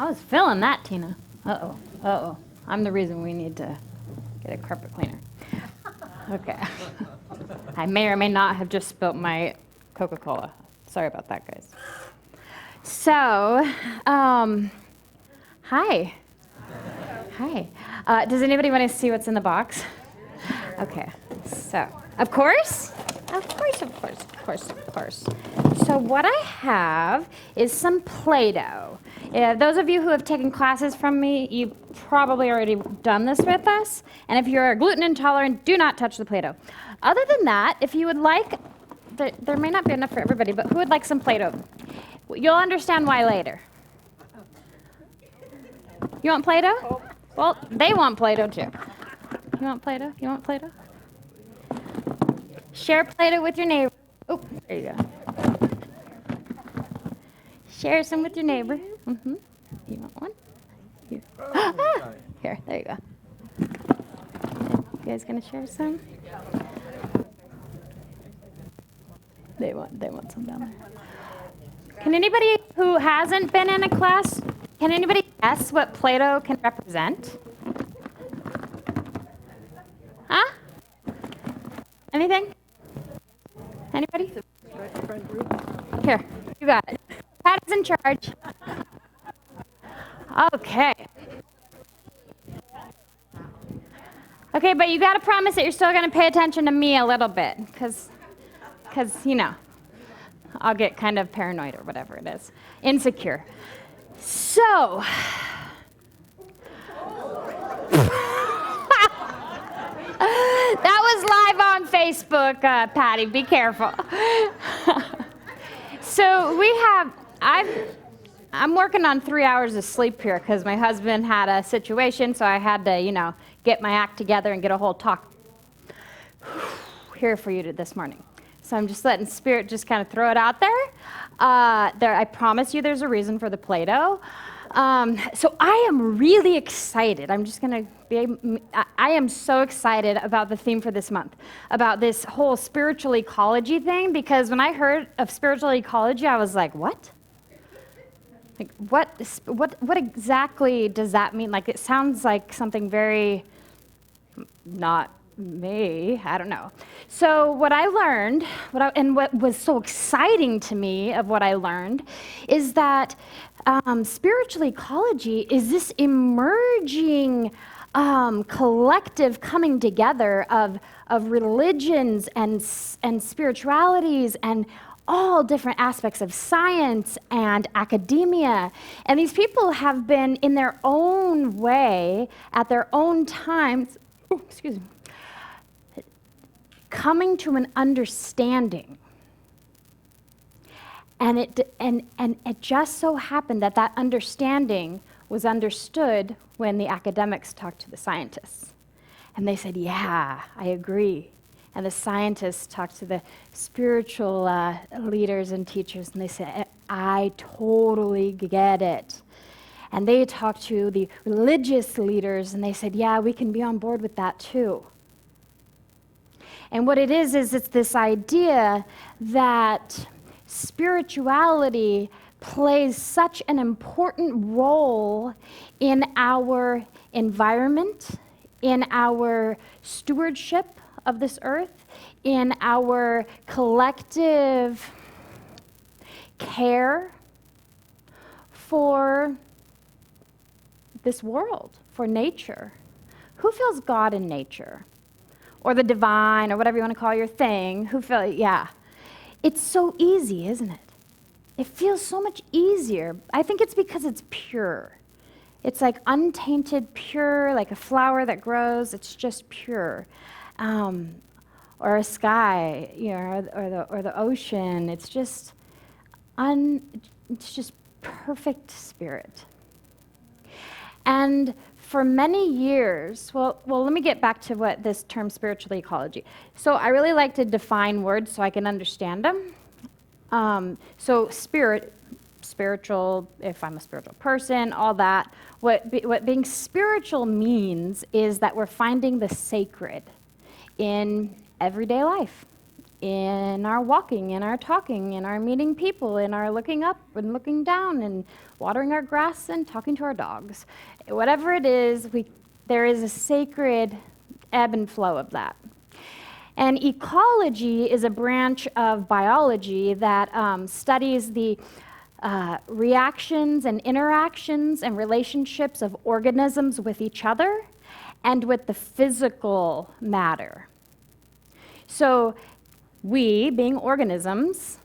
I was feeling that, Tina. Uh-oh. I'm the reason we need to get a carpet cleaner. Okay. I may or may not have just spilt my Coca-Cola. Sorry about that, guys. So, hi. Hi. Does anybody want to see what's in the box? Okay. So, of course. So what I have is some Play-Doh. Those of you who have taken classes from me, you've probably already done this with us. And if you're gluten intolerant, do not touch the Play-Doh. Other than that, if you would like, there may not be enough for everybody, but who would like some Play-Doh? You'll understand why later. You want Play-Doh? Well, they want Play-Doh too. You want Play-Doh? You want Play-Doh? Share Play-Doh with your neighbor. Oh, there you go. Share some with your neighbor. Mm-hmm. You want one? Here. Here, there you go. You guys gonna share some? They want some down there. Can anybody who hasn't been in a class, can anybody guess what Play-Doh can represent? Huh? Anything? Anybody? Here, you got it. Pat is in charge. Okay. Okay, but you got to promise that you're still going to pay attention to me a little bit, because, you know, I'll get kind of paranoid or whatever it is. Insecure. So, that was live on Facebook, Patty. Be careful. So I'm working on 3 hours of sleep here because my husband had a situation, so I had to, get my act together and get a whole talk here for you this morning. So I'm just letting Spirit just kind of throw it out there. I promise you there's a reason for the Play-Doh. So I am really excited. I am so excited about the theme for this month, about this whole spiritual ecology thing, because when I heard of spiritual ecology, I was like, what? Like, what exactly does that mean? Like, it sounds like something very not me. I don't know. So what I learned, what was so exciting to me of what I learned, is that spiritual ecology is this emerging collective coming together of religions and spiritualities and all different aspects of science and academia. And these people have been, in their own way, at their own times, coming to an understanding. And it just so happened that understanding was understood when the academics talked to the scientists. And they said, yeah, I agree. And the scientists talked to the spiritual leaders and teachers, and they said, I totally get it. And they talked to the religious leaders, and they said, yeah, we can be on board with that too. And what it is it's this idea that spirituality plays such an important role in our environment, in our stewardship of this earth, in our collective care for this world, for nature. Who feels God in nature? Or the divine, or whatever you want to call your thing. Yeah. It's so easy, isn't it? It feels so much easier. I think it's because it's pure. It's like untainted, pure, like a flower that grows. It's just pure. Or a sky, or the ocean. It's just perfect spirit. And for many years, well, let me get back to what this term spiritual ecology. So I really like to define words so I can understand them. So spiritual, if I'm a spiritual person, all that. What being spiritual means is that we're finding the sacred in everyday life, in our walking, in our talking, in our meeting people, in our looking up and looking down and watering our grass and talking to our dogs. Whatever it is, there is a sacred ebb and flow of that. And ecology is a branch of biology that studies the reactions and interactions and relationships of organisms with each other and with the physical matter. So we, being organisms,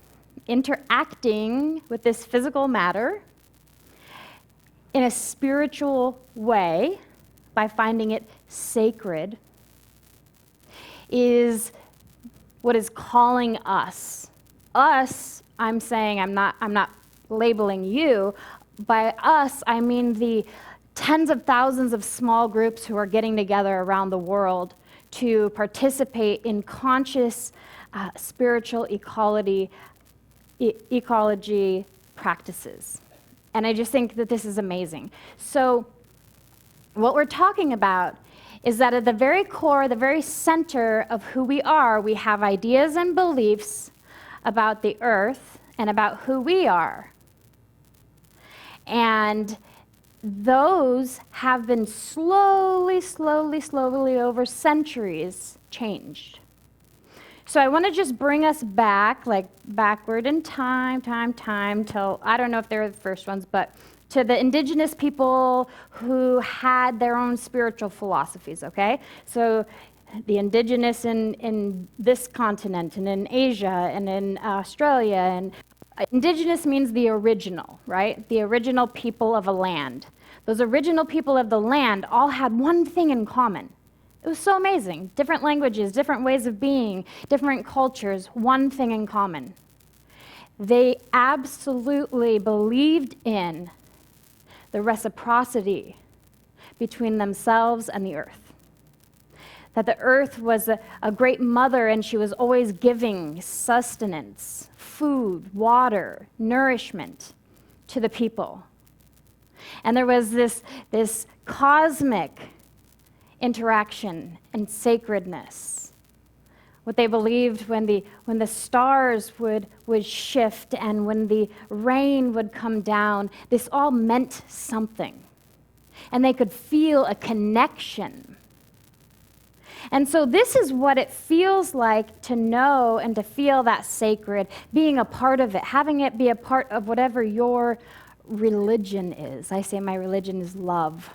interacting with this physical matter in a spiritual way by finding it sacred is what is calling us. Us, I'm saying, I'm not labeling you. By us, I mean the tens of thousands of small groups who are getting together around the world to participate in conscious spiritual ecology practices. And I just think that this is amazing. So what we're talking about is that at the very core, the very center of who we are, we have ideas and beliefs about the earth and about who we are. And those have been slowly over centuries changed. So I want to just bring us back, like backward in time, till, I don't know if they're the first ones, but to the indigenous people who had their own spiritual philosophies, okay? So the indigenous in this continent and in Asia and in Australia. And indigenous means the original, right? The original people of a land. Those original people of the land all had one thing in common. It was so amazing. Different languages, different ways of being, different cultures, one thing in common. They absolutely believed in the reciprocity between themselves and the earth. That the earth was a great mother and she was always giving sustenance, food, water, nourishment to the people. And there was this cosmic interaction and sacredness. What they believed when the stars would shift and when the rain would come down, this all meant something. And they could feel a connection. And so this is what it feels like to know and to feel that sacred, being a part of it, having it be a part of whatever your religion is. I say my religion is love.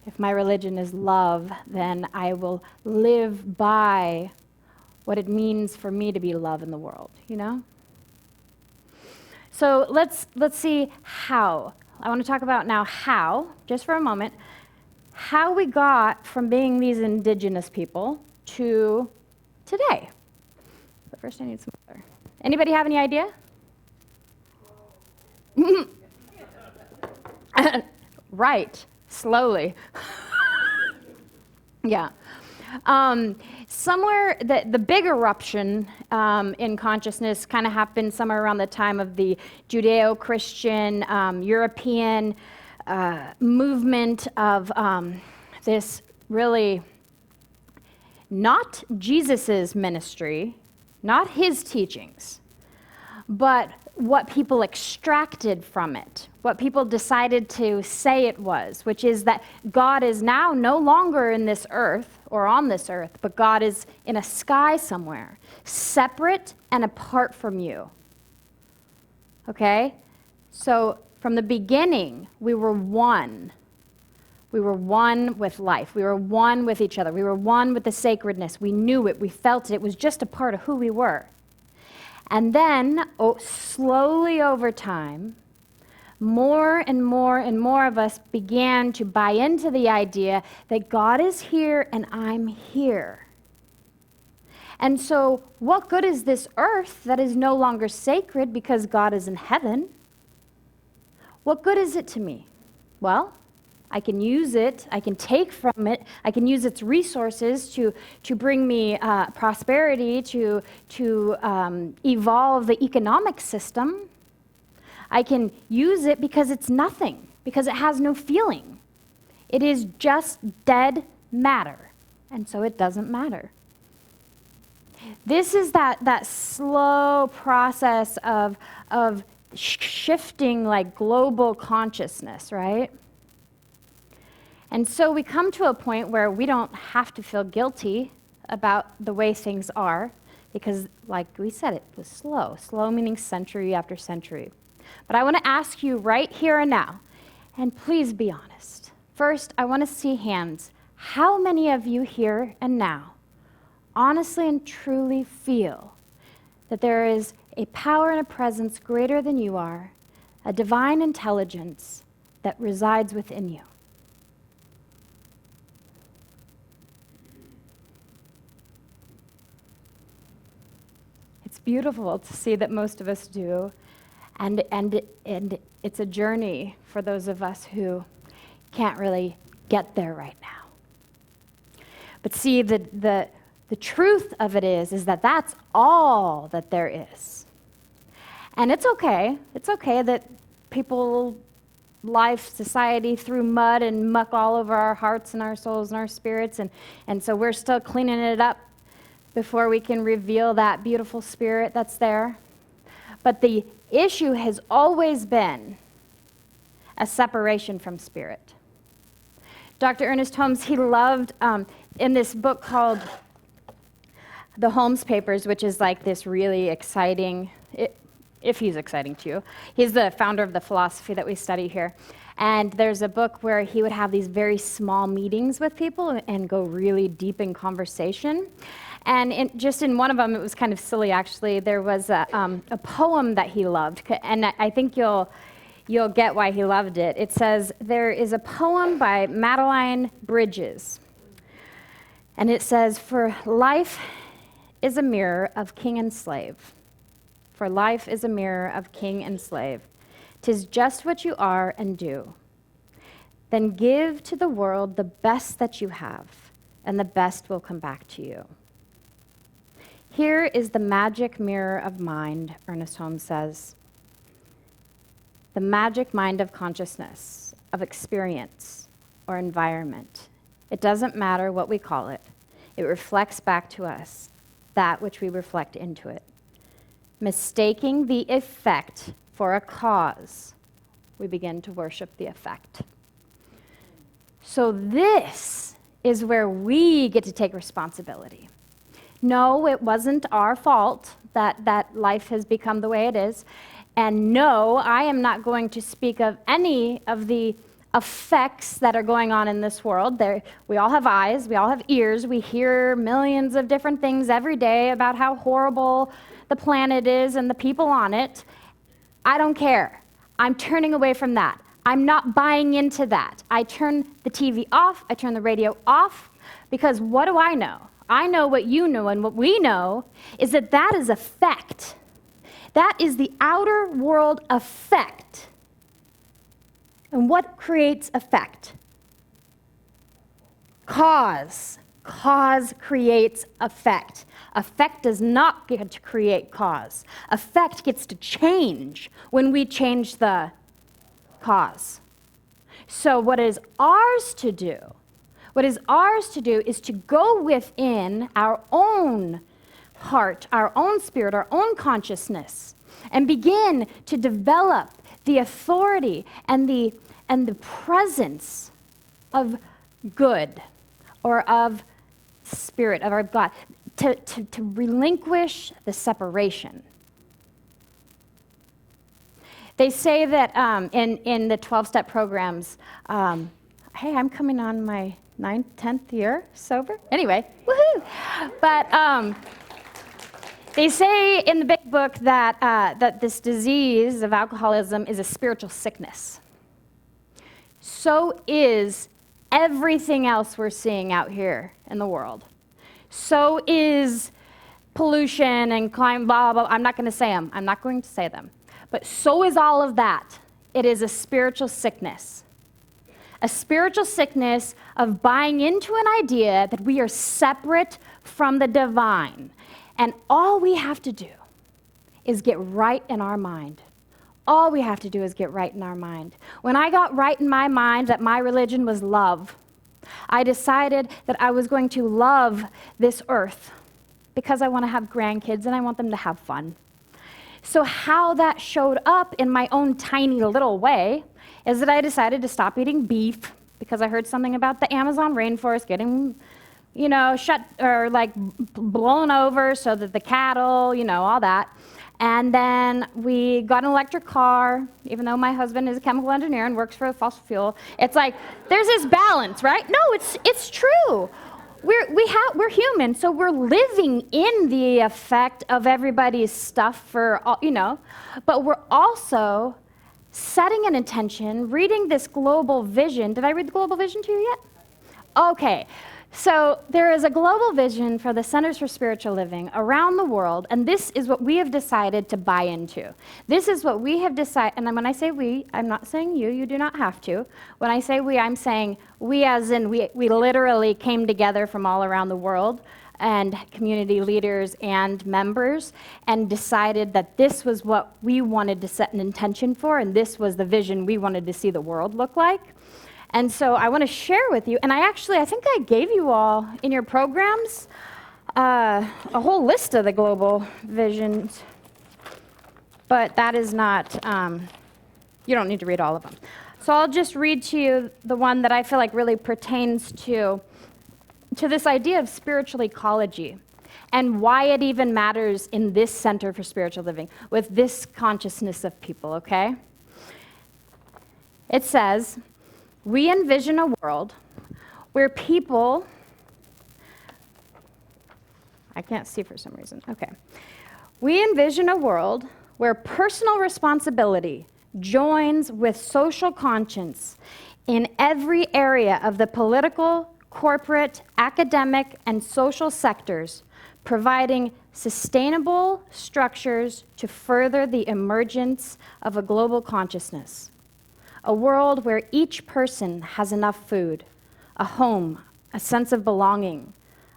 If my religion is love, then I will live by what it means for me to be love in the world, you know? So let's see how. I want to talk about now how, just for a moment, how we got from being these indigenous people to today. But first I need some water. Anybody have any idea? Right. Slowly. Yeah. Somewhere, the big eruption in consciousness kind of happened somewhere around the time of the Judeo-Christian European movement of this really not Jesus's ministry, not his teachings, but what people extracted from it, what people decided to say it was, which is that God is now no longer in this earth or on this earth, but God is in a sky somewhere, separate and apart from you. Okay? So from the beginning, we were one. We were one with life. We were one with each other. We were one with the sacredness. We knew it. We felt it. It was just a part of who we were. And then, slowly over time, more and more of us began to buy into the idea that God is here and I'm here. And so, what good is this earth that is no longer sacred because God is in heaven? What good is it to me? Well, I can use it, I can take from it, I can use its resources to bring me prosperity, to evolve the economic system. I can use it because it's nothing, because it has no feeling. It is just dead matter, and so it doesn't matter. This is that slow process of shifting like global consciousness, right? And so we come to a point where we don't have to feel guilty about the way things are, because like we said, it was slow meaning century after century. But I want to ask you right here and now, and please be honest. First, I want to see hands. How many of you here and now honestly and truly feel that there is a power and a presence greater than you are, a divine intelligence that resides within you? It's beautiful to see that most of us do, and it's a journey for those of us who can't really get there right now. But see, the truth of it is that that's all that there is. And it's okay. It's okay that people, life, society threw mud and muck all over our hearts and our souls and our spirits, and so we're still cleaning it up before we can reveal that beautiful spirit that's there. But the issue has always been a separation from spirit. Dr. Ernest Holmes, he loved, in this book called The Holmes Papers, which is like this really exciting, if he's exciting to you, he's the founder of the philosophy that we study here. And there's a book where he would have these very small meetings with people and go really deep in conversation. And just in one of them, it was kind of silly, actually. There was a poem that he loved, and I think you'll get why he loved it. It says, there is a poem by Madeline Bridges, and it says, "For life is a mirror of king and slave. For life is a mirror of king and slave. 'Tis just what you are and do. Then give to the world the best that you have, and the best will come back to you." Here is the magic mirror of mind, Ernest Holmes says. The magic mind of consciousness, of experience, or environment. It doesn't matter what we call it. It reflects back to us that which we reflect into it. Mistaking the effect for a cause, we begin to worship the effect. So this is where we get to take responsibility. No, it wasn't our fault that life has become the way it is. And no, I am not going to speak of any of the effects that are going on in this world. We all have eyes, we all have ears, we hear millions of different things every day about how horrible the planet is and the people on it. I don't care. I'm turning away from that. I'm not buying into that. I turn the TV off, I turn the radio off, because what do I know? I know what you know, and what we know is that is effect. That is the outer world effect. And what creates effect? Cause. Cause creates effect. Effect does not get to create cause. Effect gets to change when we change the cause. So what is ours to do? What is ours to do is to go within our own heart, our own spirit, our own consciousness, and begin to develop the authority and the presence of good, or of spirit, of our God, to relinquish the separation. They say that in the 12-step programs, hey, I'm coming on my 9th, 10th year sober. Anyway, woohoo! But they say in the big book that this disease of alcoholism is a spiritual sickness. So is everything else we're seeing out here in the world. So is pollution and climate, blah, blah, blah. I'm not going to say them. I'm not going to say them. But so is all of that. It is a spiritual sickness. A spiritual sickness of buying into an idea that we are separate from the divine. And all we have to do is get right in our mind. All we have to do is get right in our mind. When I got right in my mind that my religion was love, I decided that I was going to love this earth. because I want to have grandkids and I want them to have fun. So how that showed up in my own tiny little way is that I decided to stop eating beef because I heard something about the Amazon rainforest getting, shut or like blown over so that the cattle, all that. And then we got an electric car, even though my husband is a chemical engineer and works for a fossil fuel. It's like, there's this balance, right? No, it's true. We're human, so we're living in the effect of everybody's stuff but we're also setting an intention, reading this global vision. Did I read the global vision to you yet? Okay. So there is a global vision for the Centers for Spiritual Living around the world, and this is what we have decided to buy into. This is what we have decided, and when I say we, I'm not saying you do not have to. When I say we, I'm saying we as in we literally came together from all around the world, and community leaders and members, and decided that this was what we wanted to set an intention for, and this was the vision we wanted to see the world look like. And so I want to share with you, and I think I gave you all in your programs a whole list of the global visions, but that is not, you don't need to read all of them. So I'll just read to you the one that I feel like really pertains to this idea of spiritual ecology and why it even matters in this Center for Spiritual Living with this consciousness of people, okay? It says, we envision a world where people, I can't see for some reason, okay. We envision a world where personal responsibility joins with social conscience in every area of the political, corporate, academic, and social sectors, providing sustainable structures to further the emergence of a global consciousness. A world where each person has enough food, a home, a sense of belonging,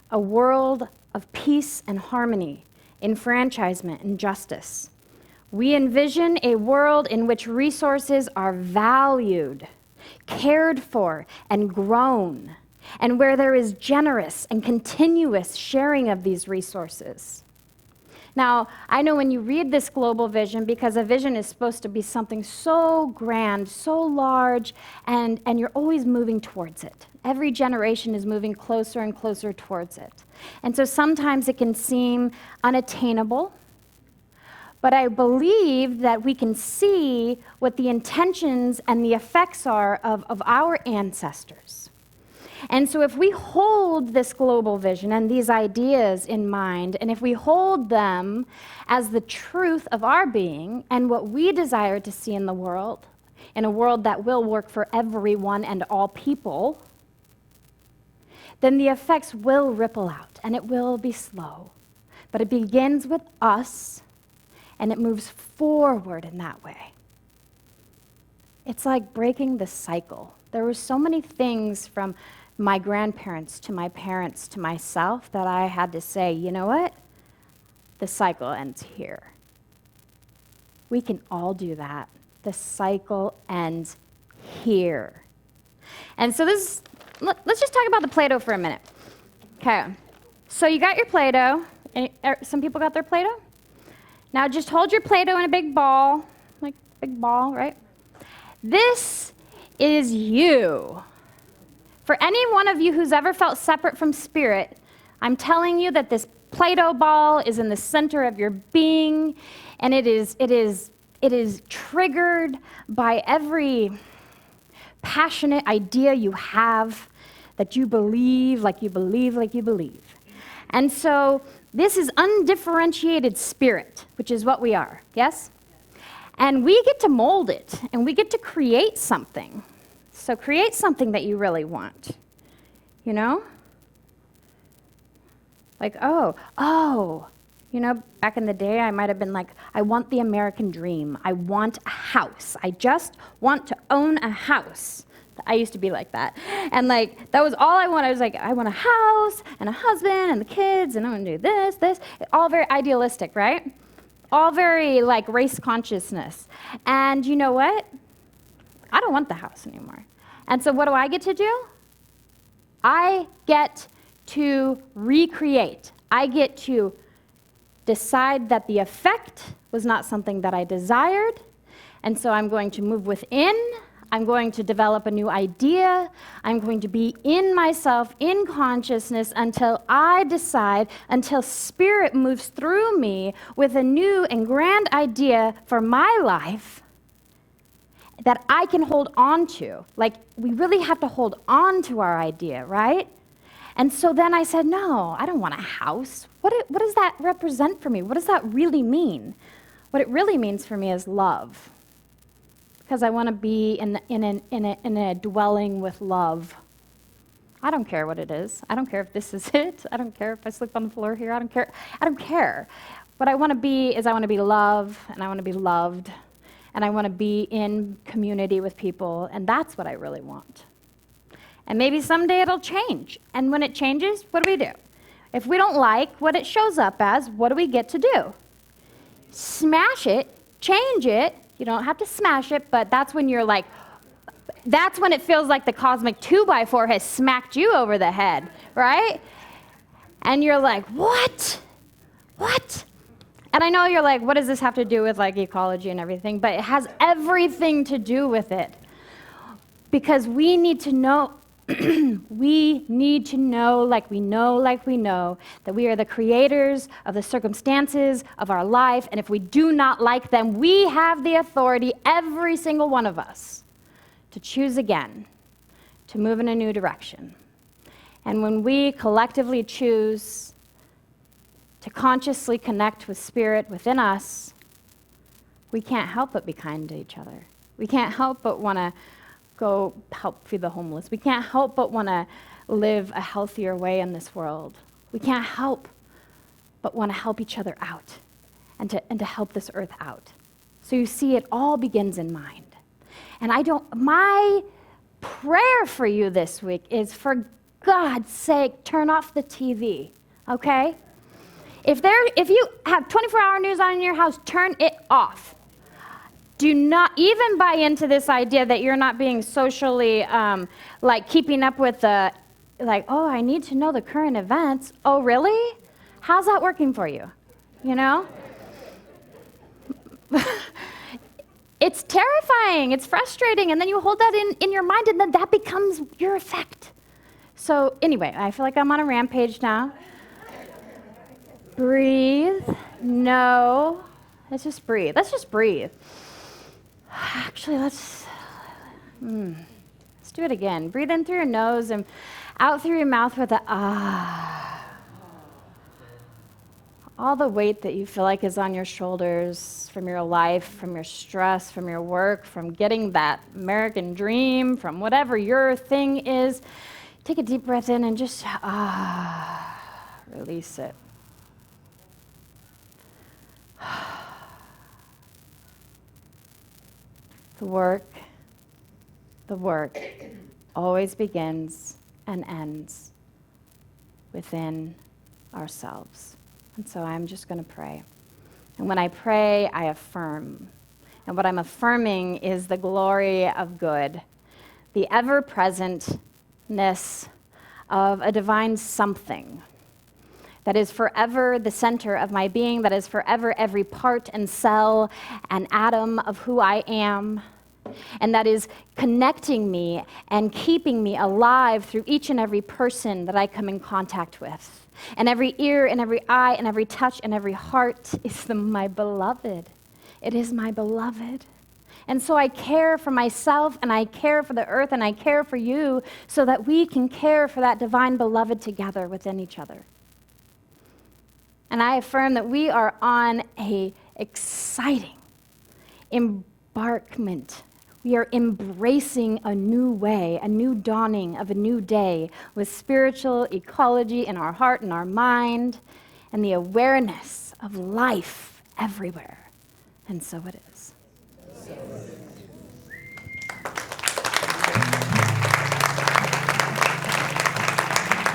a world of peace and harmony, enfranchisement and justice. We envision a world in which resources are valued, cared for, and grown, and where there is generous and continuous sharing of these resources. Now, I know when you read this global vision, because a vision is supposed to be something so grand, so large, and you're always moving towards it. Every generation is moving closer and closer towards it. And so sometimes it can seem unattainable, but I believe that we can see what the intentions and the effects are of our ancestors. And so if we hold this global vision and these ideas in mind, and if we hold them as the truth of our being and what we desire to see in the world, in a world that will work for everyone and all people, then the effects will ripple out, and it will be slow. But it begins with us, and it moves forward in that way. It's like breaking the cycle. There were so many things from my grandparents to my parents to myself that I had to say, you know what? The cycle ends here. We can all do that. The cycle ends here. And so let's just talk about the Play-Doh for a minute. Okay, so you got your Play-Doh. Some people got their Play-Doh? Now just hold your Play-Doh in a big ball, like big ball, right? This is you. For any one of you who's ever felt separate from spirit, I'm telling you that this Play-Doh ball is in the center of your being, and it is triggered by every passionate idea you have that you believe like you believe like you believe. And so this is undifferentiated spirit, which is what we are, yes? And we get to mold it, and we get to create something. So create something that you really want, you know? Like, back in the day, I might have been like, I want the American dream. I want a house. I just want to own a house. I used to be like that. And like, that was all I wanted. I was like, I want a house and a husband and the kids, and I want to do this. All very idealistic, right? All very like race consciousness. And you know what? I don't want the house anymore. And so what do I get to do? I get to recreate. I get to decide that the effect was not something that I desired, and so I'm going to move within. I'm going to develop a new idea. I'm going to be in myself, in consciousness, until I decide, until Spirit moves through me with a new and grand idea for my life that I can hold on to. Like, we really have to hold on to our idea, right? And so then I said, no, I don't want a house. What does that represent for me? What does that really mean? What it really means for me is love. Because I want to be in a dwelling with love. I don't care what it is. I don't care if this is it. I don't care if I sleep on the floor here. I don't care. I don't care. What I want to be is I want to be love, and I want to be loved, and I want to be in community with people, and that's what I really want. And maybe someday it'll change. And when it changes, what do? If we don't like what it shows up as, what do we get to do? Smash it, change it. You don't have to smash it, but that's when you're like, that's when it feels like the cosmic 2x4 has smacked you over the head, right? And you're like, what? What? And I know you're like, what does this have to do with like ecology and everything? But it has everything to do with it. Because we need to know, we need to know, like we know, that we are the creators of the circumstances of our life, and if we do not like them, we have the authority, every single one of us, to choose again, to move in a new direction. And when we collectively choose to consciously connect with Spirit within us, we can't help but be kind to each other. We can't help but want to go help feed the homeless. We can't help but want to live a healthier way in this world. We can't help but want to help each other out and to help this earth out. So you see, it all begins in mind. And my prayer for you this week is, for God's sake, turn off the TV, okay? If you have 24-hour news on in your house, turn it off. Do not even buy into this idea that you're not being socially, like keeping up with the, like, oh, I need to know the current events. Oh, really? How's that working for you? You know? It's terrifying, it's frustrating, and then you hold that in your mind, and then that becomes your effect. So anyway, I feel like I'm on a rampage now. Breathe. No. Let's just breathe. Actually, let's do it again. Breathe in through your nose and out through your mouth with a ah. All the weight that you feel like is on your shoulders from your life, from your stress, from your work, from getting that American dream, from whatever your thing is. Take a deep breath in and just release it. The work always begins and ends within ourselves. And so I'm just going to pray. And when I pray, I affirm. And what I'm affirming is the glory of good, the ever-presentness of a divine something that is forever the center of my being, that is forever every part and cell and atom of who I am, and that is connecting me and keeping me alive through each and every person that I come in contact with. And every ear and every eye and every touch and every heart is my beloved. It is my beloved. And so I care for myself, and I care for the earth, and I care for you, so that we can care for that divine beloved together within each other. And I affirm that we are on an exciting embarkment. We are embracing a new way, a new dawning of a new day with spiritual ecology in our heart and our mind, and the awareness of life everywhere. And so it is.